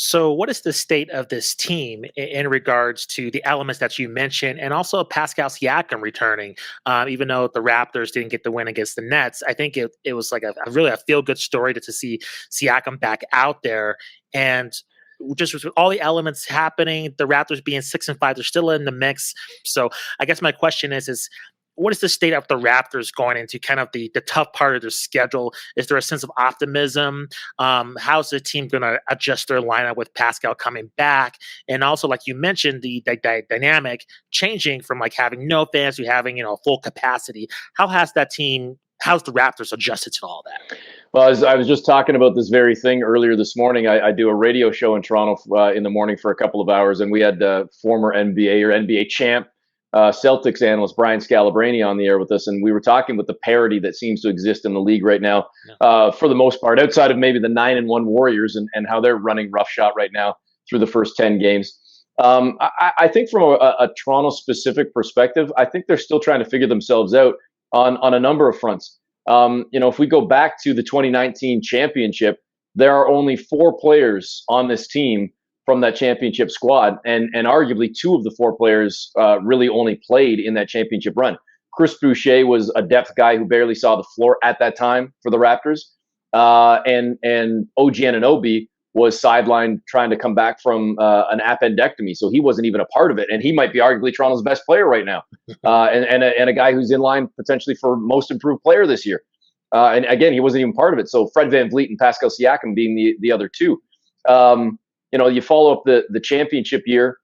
So, what is the state of this team in regards to the elements that you mentioned, and also Pascal Siakam returning? Even though the Raptors didn't get the win against the Nets, I think it was like a really a feel good story to see Siakam back out there, and just with all the elements happening, the Raptors being 6-5, they're still in the mix. So, I guess my question is what is the state of the Raptors going into kind of the tough part of their schedule? Is there a sense of optimism? How's the team going to adjust their lineup with Pascal coming back? And also, like you mentioned, the dynamic changing from like having no fans to having, full capacity. How's the Raptors adjusted to all that? Well, as I was just talking about this very thing earlier this morning, I do a radio show in Toronto in the morning for a couple of hours, and we had former NBA or NBA champ Celtics analyst Brian Scalabrine on the air with us, and we were talking with the parity that seems to exist in the league right now, for the most part, outside of maybe the 9-1 Warriors and how they're running roughshod right now through the first 10 games. I think from a Toronto-specific perspective, I think they're still trying to figure themselves out on a number of fronts. If we go back to the 2019 championship, there are only 4 players on this team from that championship squad, and arguably 2 of the 4 players really only played in that championship run. Chris Boucher was a depth guy who barely saw the floor at that time for the Raptors, and OG Anunoby was sidelined trying to come back from an appendectomy, so he wasn't even a part of it, and he might be arguably Toronto's best player right now, and a guy who's in line potentially for most improved player this year. And again, he wasn't even part of it. So Fred VanVleet and Pascal Siakam being the other 2. You follow up the championship year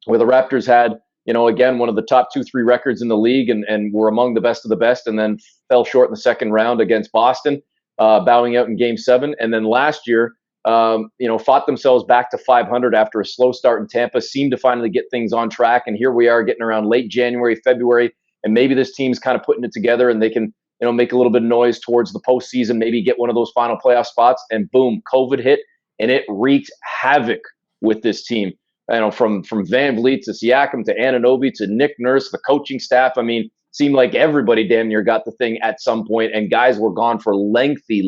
where the Raptors had, again, one of the top 2-3 records in the league and were among the best of the best, and then fell short in the second round against Boston, bowing out in Game 7. And then last year, fought themselves back to 500 after a slow start in Tampa, seemed to finally get things on track. And here we are getting around late January, February, and maybe this team's kind of putting it together and they can, make a little bit of noise towards the postseason, maybe get one of those final playoff spots, and boom, COVID hit. And it wreaked havoc with this team. From VanVleet to Siakam to Anunoby to Nick Nurse, the coaching staff. I mean, seemed like everybody damn near got the thing at some point, and guys were gone for lengthy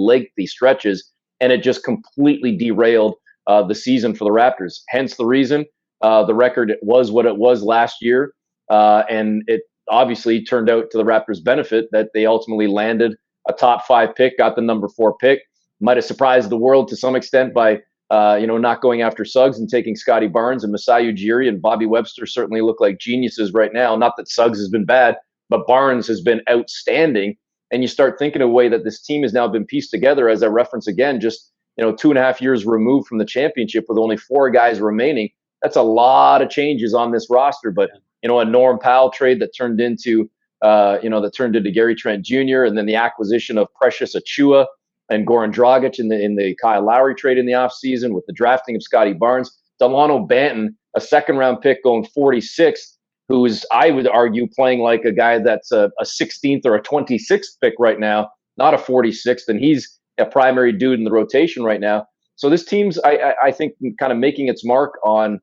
stretches, and it just completely derailed the season for the Raptors. Hence the reason the record was what it was last year, and it obviously turned out to the Raptors' benefit that they ultimately landed a top 5 pick, got the number 4 pick. Might have surprised the world to some extent by, not going after Suggs and taking Scottie Barnes, and Masai Ujiri and Bobby Webster certainly look like geniuses right now. Not that Suggs has been bad, but Barnes has been outstanding. And you start thinking of a way that this team has now been pieced together, as I reference again, just 2.5 years removed from the championship with only 4 guys remaining. That's a lot of changes on this roster. But a Norm Powell trade that turned into Gary Trent Jr., and then the acquisition of Precious Achiuwa and Goran Dragic in the Kyle Lowry trade in the offseason, with the drafting of Scottie Barnes, Delano Banton, a second-round pick going 46th, who's, I would argue, playing like a guy that's a 16th or a 26th pick right now, not a 46th, and he's a primary dude in the rotation right now. So this team's, I think, kind of making its mark on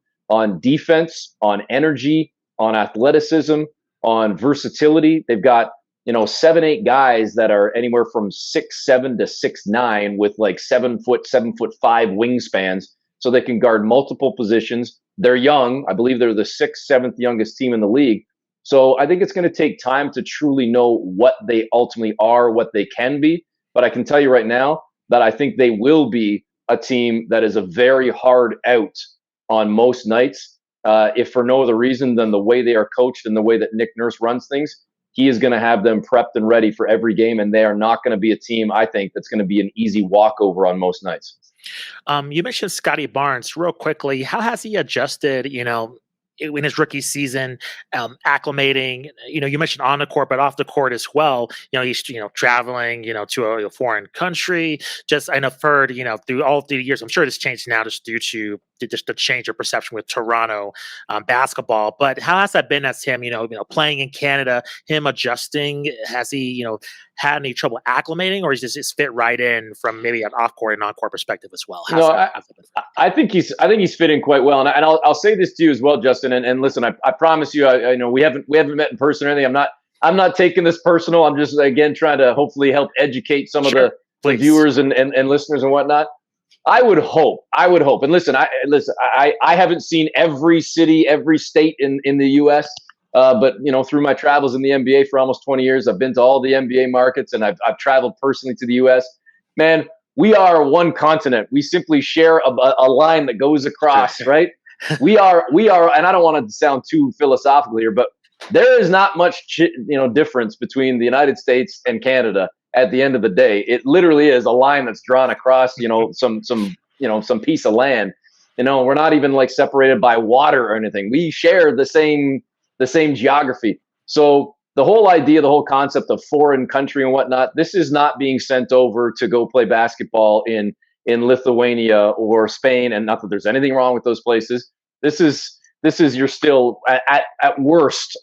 defense, on energy, on athleticism, on versatility. They've got 7-8 guys that are anywhere from 6'7" to 6'9" with like 7'5" wingspans, so they can guard multiple positions. They're young. I believe they're the 6th, 7th youngest team in the league. So I think it's going to take time to truly know what they ultimately are, what they can be. But I can tell you right now that I think they will be a team that is a very hard out on most nights, if for no other reason than the way they are coached and the way that Nick Nurse runs things. He is going to have them prepped and ready for every game, and they are not going to be a team, I think, that's going to be an easy walkover on most nights. You mentioned Scottie Barnes real quickly. How has he adjusted, in his rookie season, acclimating, you mentioned on the court, but off the court as well. He's, traveling, to a foreign country. I've heard, through all the years, I'm sure this changed now just due to just the change of perception with Toronto basketball. But how has that been as him, playing in Canada, him adjusting? Has he, had any trouble acclimating, or is this just fit right in from maybe an off-court and on-court perspective as well? I think he's fit in quite well, and I'll say this to you as well, Justin. And listen, I promise you, I know we haven't met in person or anything. I'm not taking this personal. I'm just again trying to hopefully help educate some of the viewers and listeners and whatnot. I would hope. I would hope. And listen, I haven't seen every city, every state in the U.S. But through my travels in the NBA for almost 20 years, I've been to all the NBA markets, and I've traveled personally to the U.S. Man, we are one continent. We simply share a line that goes across, right? We are, and I don't want to sound too philosophical here, but there is not much difference between the United States and Canada. At the end of the day, it literally is a line that's drawn across some piece of land. We're not even like separated by water or anything. We share the same geography. So the whole idea, the whole concept of foreign country and whatnot, this is not being sent over to go play basketball in Lithuania or Spain. And not that there's anything wrong with those places. This is you're still at worst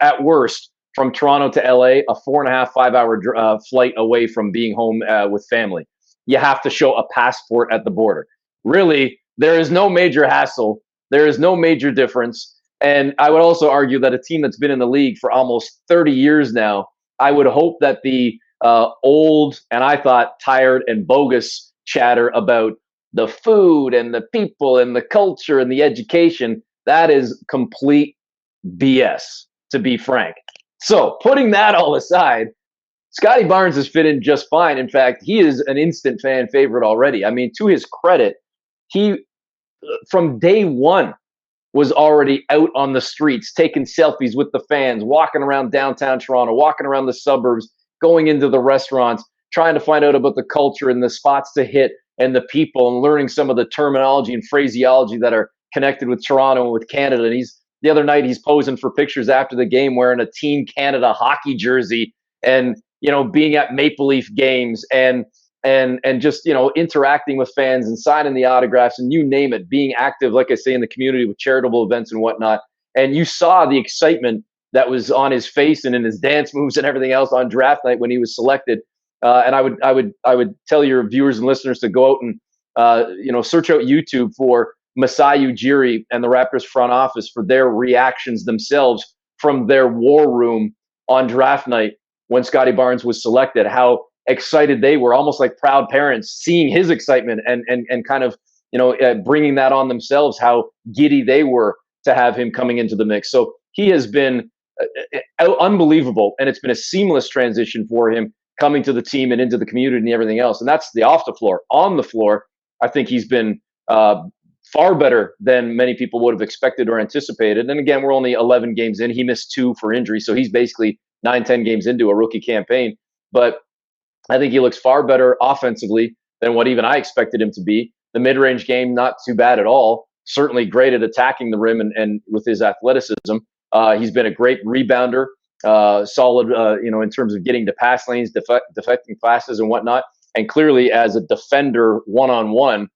from Toronto to LA, a 4.5, 5 hour flight away from being home with family. You have to show a passport at the border. Really, there is no major hassle. There is no major difference. And I would also argue that a team that's been in the league for almost 30 years now, I would hope that the old and I thought tired and bogus chatter about the food and the people and the culture and the education, that is complete BS, to be frank. So putting that all aside, Scottie Barnes has fit in just fine. In fact, he is an instant fan favorite already. I mean, to his credit, he from day one was already out on the streets, taking selfies with the fans, walking around downtown Toronto, walking around the suburbs, going into the restaurants, trying to find out about the culture and the spots to hit and the people, and learning some of the terminology and phraseology that are connected with Toronto and with Canada. And the other night he's posing for pictures after the game wearing a Team Canada hockey jersey, and being at Maple Leaf games, and just interacting with fans and signing the autographs and you name it, being active, like I say, in the community with charitable events and whatnot. And you saw the excitement that was on his face and in his dance moves and everything else on draft night when he was selected. And I would tell your viewers and listeners to go out and search out YouTube for Masai Ujiri and the Raptors front office for their reactions themselves from their war room on draft night when Scottie Barnes was selected. How excited they were, almost like proud parents, seeing his excitement and kind of bringing that on themselves. How giddy they were to have him coming into the mix. So he has been unbelievable, and it's been a seamless transition for him coming to the team and into the community and everything else. And that's the off the floor. On the floor, I think he's been far better than many people would have expected or anticipated. And again, we're only 11 games in. He missed 2 for injury, so he's basically 9-10 games into a rookie campaign. But I think he looks far better offensively than what even I expected him to be. The mid-range game, not too bad at all. Certainly great at attacking the rim and with his athleticism. He's been a great rebounder, solid, in terms of getting to pass lanes, defecting passes and whatnot. And clearly as a defender one-on-one,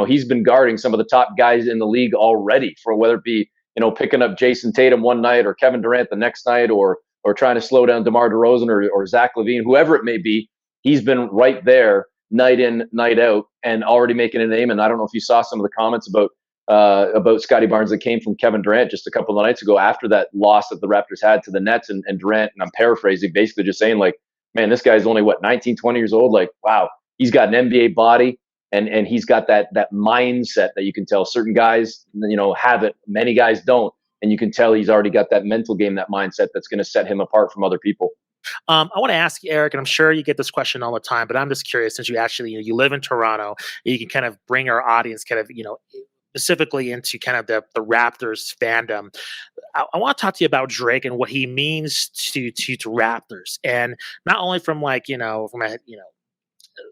he's been guarding some of the top guys in the league already, for whether it be, picking up Jason Tatum one night or Kevin Durant the next night, or trying to slow down DeMar DeRozan or Zach LaVine, whoever it may be. He's been right there night in, night out, and already making a name. And I don't know if you saw some of the comments about Scottie Barnes that came from Kevin Durant just a couple of nights ago after that loss that the Raptors had to the Nets, and Durant, and I'm paraphrasing, basically just saying like, man, this guy's only 19, 20 years old. Like, wow, he's got an NBA body, and he's got that mindset that you can tell certain guys, have it. Many guys don't. And you can tell he's already got that mental game, that mindset that's going to set him apart from other people. I want to ask you, Eric, and I'm sure you get this question all the time, but I'm just curious, since you actually, you live in Toronto, you can kind of bring our audience kind of, specifically into kind of the Raptors fandom. I want to talk to you about Drake and what he means to Raptors, and not only from from a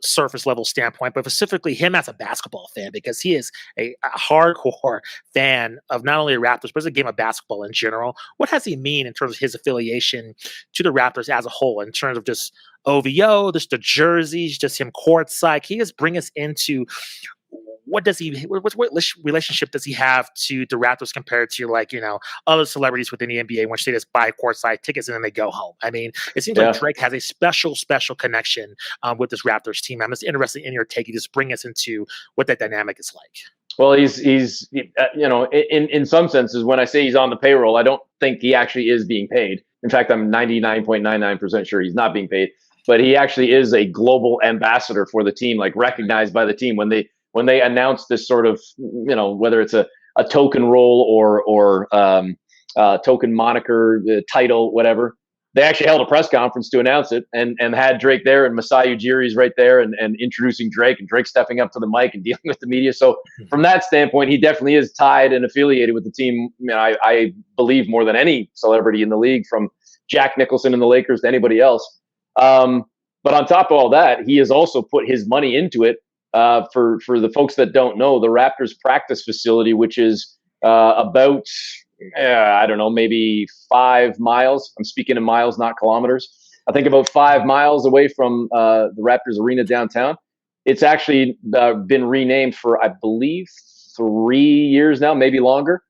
surface level standpoint, but specifically him as a basketball fan, because he is a hardcore fan of not only the Raptors, but the game of basketball in general. What does he mean in terms of his affiliation to the Raptors as a whole, in terms of just OVO, just the jerseys, just him courtside? Can you just bring us into what relationship does he have to the Raptors compared to other celebrities within the NBA, which they just buy courtside tickets and then they go home? I mean, it seems like Drake has a special connection with this Raptors team. I'm just interested in your take. You just bring us into what that dynamic is like. Well, he's in some senses, when I say he's on the payroll, I don't think he actually is being paid. In fact, I'm 99.99% sure he's not being paid. But he actually is a global ambassador for the team, like recognized by the team when when they announced this sort of, whether it's a token role or token moniker, title, whatever. They actually held a press conference to announce it, and had Drake there, and Masai Ujiri's right there, and introducing Drake, and Drake stepping up to the mic and dealing with the media. So from that standpoint, he definitely is tied and affiliated with the team. I believe more than any celebrity in the league, from Jack Nicholson in the Lakers to anybody else. But on top of all that, he has also put his money into it. For the folks that don't know, the Raptors practice facility, which is about I don't know, maybe 5 miles. I'm speaking in miles, not kilometers. I think about 5 miles away from the Raptors arena downtown. It's actually been renamed for, I believe, 3 years now, maybe longer,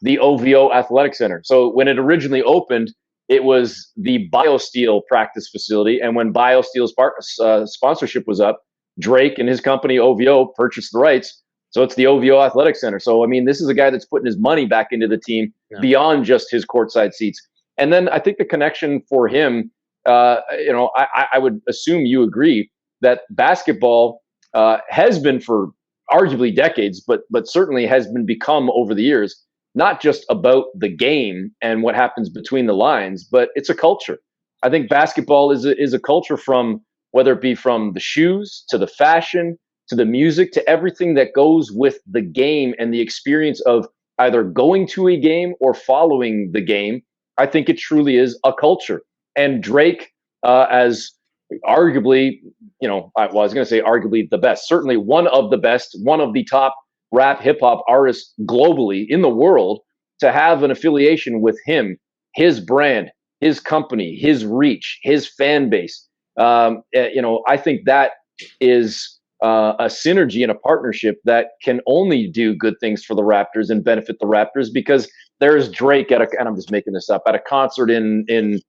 the OVO Athletic Center. So when it originally opened, it was the BioSteel practice facility. And when BioSteel's sponsorship was up, Drake and his company OVO purchased the rights. So it's the OVO Athletic Center. So, I mean, this is a guy that's putting his money back into the team beyond just his courtside seats. And then I think the connection for him, I would assume you agree that basketball has been for arguably decades, but certainly has become over the years, not just about the game and what happens between the lines, but it's a culture. I think basketball is a culture, from whether it be from the shoes to the fashion to the music to everything that goes with the game and the experience of either going to a game or following the game. I think it truly is a culture. And Drake, as arguably, I was going to say arguably the best, certainly one of the best, one of the top rap hip hop artists globally in the world, to have an affiliation with him, his brand, his company, his reach, his fan base. I think that is a synergy and a partnership that can only do good things for the Raptors and benefit the Raptors, because there's Drake and I'm just making this up, at a concert in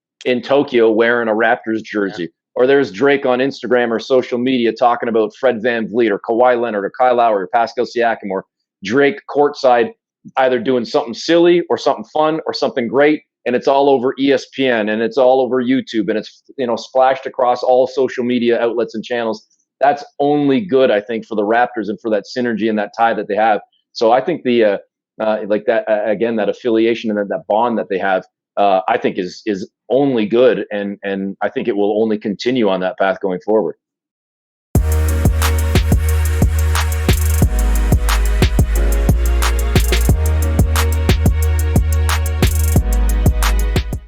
Tokyo wearing a Raptors jersey. Or there's Drake on Instagram or social media talking about Fred VanVleet or Kawhi Leonard or Kyle Lowry or Pascal Siakam, or Drake courtside either doing something silly or something fun or something great. And it's all over ESPN and it's all over YouTube and it's splashed across all social media outlets and channels. That's only good, I think, for the Raptors and for that synergy and that tie that they have. So I think the that affiliation and that bond that they have, I think is only good, and I think it will only continue on that path going forward.